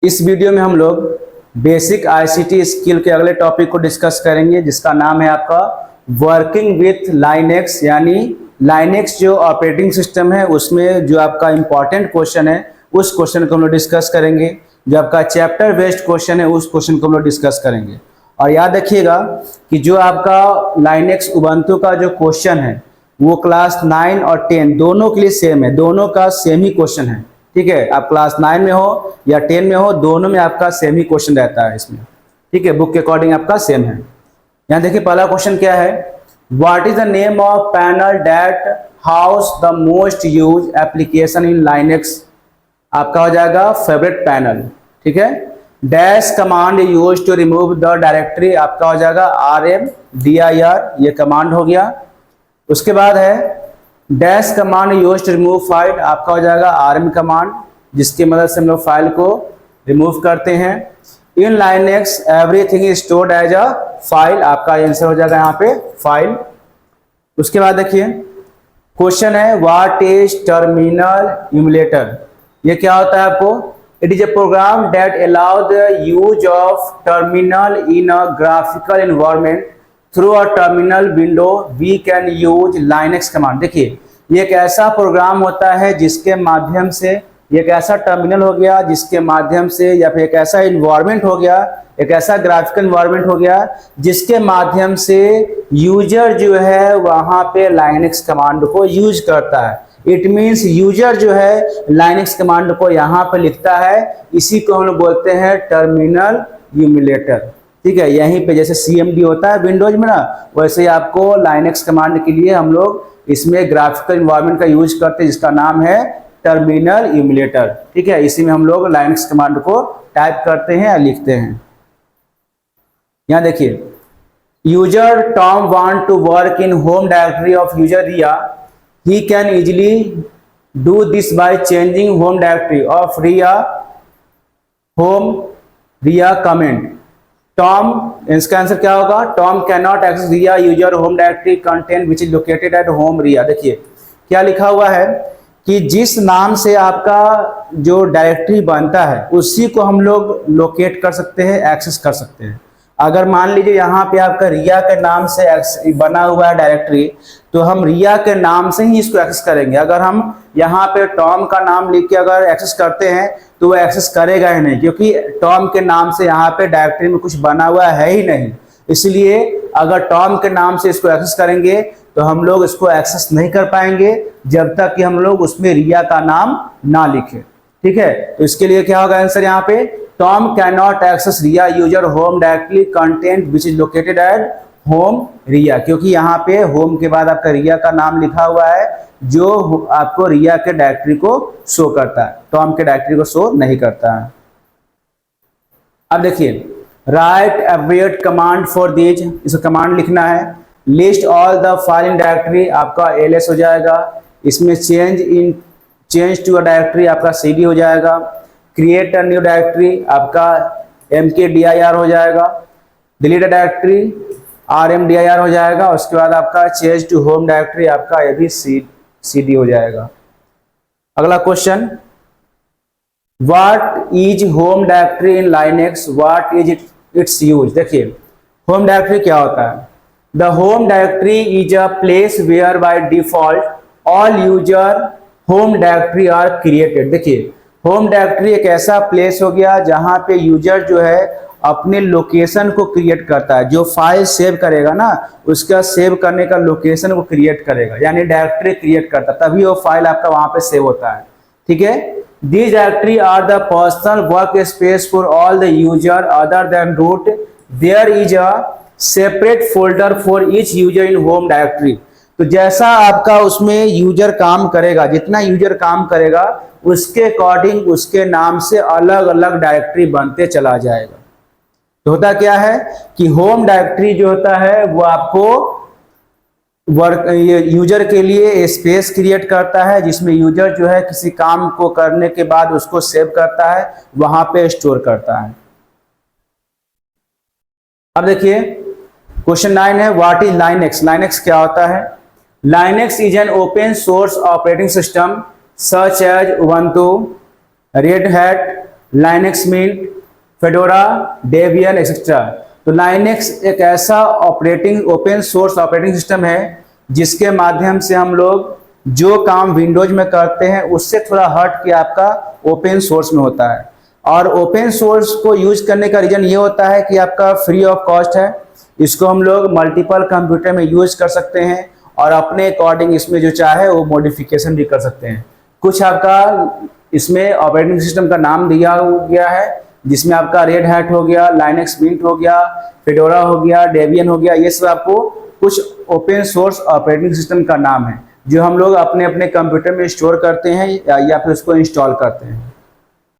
इस वीडियो में हम लोग बेसिक आईसीटी स्किल के अगले टॉपिक को डिस्कस करेंगे, जिसका नाम है आपका वर्किंग विथ लाइनेक्स। यानी लाइनेक्स जो ऑपरेटिंग सिस्टम है उसमें जो आपका इंपॉर्टेंट क्वेश्चन है उस क्वेश्चन को हम लोग डिस्कस करेंगे। जो आपका चैप्टर बेस्ड क्वेश्चन है उस क्वेश्चन को हम लोग डिस्कस करेंगे। और याद रखिएगा कि जो आपका लाइनेक्स उबंटू का जो क्वेश्चन है वो क्लास 9 और 10 दोनों के लिए सेम है, दोनों का सेम ही क्वेश्चन है। ठीक है, आप क्लास 9 में हो या 10 में हो, दोनों में आपका सेम ही क्वेश्चन रहता है इसमें। ठीक है, बुक के अकॉर्डिंग आपका सेम है। यहाँ देखिए पहला क्वेश्चन क्या है, what is the name of panel that house the most use application in Linux. आपका हो जाएगा फेवरेट पैनल। ठीक है, dash command use to remove the directory, आपका हो जाएगा rmdir, ये कमांड हो गया। उसके बाद है dash command use to remove file, आपका हो जाएगा rm कमांड, जिसकी मदद से हम लोग फाइल को रिमूव करते हैं। In Linux everything is stored as a file, आपका आंसर हो जाएगा यहाँ पे फाइल। उसके बाद देखिए क्वेश्चन है व्हाट इज टर्मिनल इम्यूलेटर। ये क्या होता है आपको, it is a program that allow the use of terminal in a graphical environment through a terminal window we can use Linux command. देखिए ये एक ऐसा प्रोग्राम होता है जिसके माध्यम से, एक ऐसा टर्मिनल हो गया जिसके माध्यम से, या फिर एक ऐसा इन्वायरमेंट हो गया, एक ऐसा ग्राफिकल इन्वायरमेंट हो गया जिसके माध्यम से यूजर जो है वहां पे लाइनेक्स कमांड को यूज करता है। इट मीन्स यूजर जो है लाइनेक्स कमांड को यहाँ पे लिखता है, इसी को हम लोग बोलते हैं टर्मिनल इम्यूलेटर। ठीक है, यहीं पे जैसे CMD होता है विंडोज में ना, वैसे ही आपको लाइनेक्स कमांड के लिए हम लोग इसमें ग्राफिकल इन्वायरमेंट का यूज करते हैं जिसका नाम है टर्मिनल इम्यूलेटर। ठीक है, इसी में हम लोग लाइनेक्स कमांड को टाइप करते हैं या लिखते हैं। यहाँ देखिए user Tom want to work in home directory of user Riya, he can easily do this by changing home directory of Riya home Riya comment। Tom, इसका आंसर क्या होगा, Tom can not access Riya user home directory content which is located at home Riya. देखिए क्या लिखा हुआ है कि जिस नाम से आपका जो डायरेक्टरी बनता है उसी को हम लोग लोकेट कर सकते हैं, एक्सेस कर सकते हैं। अगर मान लीजिए यहाँ पे आपका रिया के नाम से बना हुआ है डायरेक्टरी, तो हम रिया के नाम से ही इसको एक्सेस करेंगे। अगर हम यहाँ पे टॉम का नाम लिख के अगर एक्सेस करते हैं तो वो एक्सेस करेगा ही नहीं, क्योंकि टॉम के नाम से यहाँ पे डायरेक्टरी में कुछ बना हुआ है ही नहीं। इसलिए अगर टॉम के नाम से इसको एक्सेस करेंगे तो हम लोग इसको एक्सेस नहीं कर पाएंगे जब तक कि हम लोग उसमें रिया का नाम ना लिखें। ठीक है, तो इसके लिए क्या होगा आंसर यहाँ पे, Tom can not access Riya user home directly content which is located at home Riya, क्योंकि यहाँ पे होम के बाद आपका रिया का नाम लिखा हुआ है जो आपको रिया के डायरेक्टरी को शो करता है, टॉम के डायरेक्टरी को शो नहीं करता है। अब देखिए राइट एब्रिएट कमांड फॉर दिस, इसको कमांड लिखना है। List all the file in directory, आपका ls हो जाएगा। इसमें चेंज टू अ डायरेक्टरी आपका cd हो जाएगा। क्रिएट अ न्यू डायरेक्टरी आपका mkdir हो जाएगा। डिलीट अ डायरेक्टरी rmdir हो जाएगा। उसके बाद आपका चेंज टू होम डायरेक्टरी आपका ये भी cd हो जाएगा। अगला question, what is home directory in Linux, what is its use. देखिए होम डायरेक्टरी क्या होता है, the home directory is a place where by default all user home directory are created. देखिए होम डायरेक्टरी एक ऐसा प्लेस हो गया जहां पे यूजर जो है अपने लोकेशन को क्रिएट करता है, जो फाइल सेव करेगा ना उसका सेव करने का लोकेशन को क्रिएट करेगा, यानी डायरेक्टरी क्रिएट करता है, तभी वो फाइल आपका वहां पे सेव होता है। ठीक है, these directory are the personal work space for all the user other than root, there is a separate folder for each user in home directory. तो जैसा आपका उसमें यूजर काम करेगा, जितना यूजर काम करेगा उसके अकॉर्डिंग उसके नाम से अलग अलग डायरेक्टरी बनते चला जाएगा। तो होता क्या है कि होम डायरेक्टरी जो होता है वो आपको यूजर के लिए स्पेस क्रिएट करता है, जिसमें यूजर जो है किसी काम को करने के बाद उसको सेव करता है, वहां पे स्टोर करता है। अब देखिए क्वेश्चन 9 है व्हाट इज लाइनेक्स। लाइनेक्स क्या होता है, Linux is an open source operating system such as Ubuntu, Red Hat, Linux Mint, Fedora, Debian etcetera. तो लाइनेक्स एक ऐसा operating open source operating system है जिसके माध्यम से हम लोग जो काम विंडोज में करते हैं उससे थोड़ा हट के आपका ओपन सोर्स में होता है। और ओपन सोर्स को यूज करने का रीजन ये होता है कि आपका फ्री ऑफ कॉस्ट है, इसको हम लोग मल्टीपल कंप्यूटर में यूज कर सकते हैं और अपने अकॉर्डिंग इसमें जो चाहे वो मॉडिफिकेशन भी कर सकते हैं। कुछ आपका इसमें ऑपरेटिंग सिस्टम का नाम दिया गया है जिसमें आपका रेड हैट हो गया, लाइनेक्स मिंट हो गया, फेडोरा हो गया, डेबियन हो गया। ये सब आपको कुछ ओपन सोर्स ऑपरेटिंग सिस्टम का नाम है जो हम लोग अपने अपने कंप्यूटर में स्टोर करते हैं या फिर उसको इंस्टॉल करते हैं।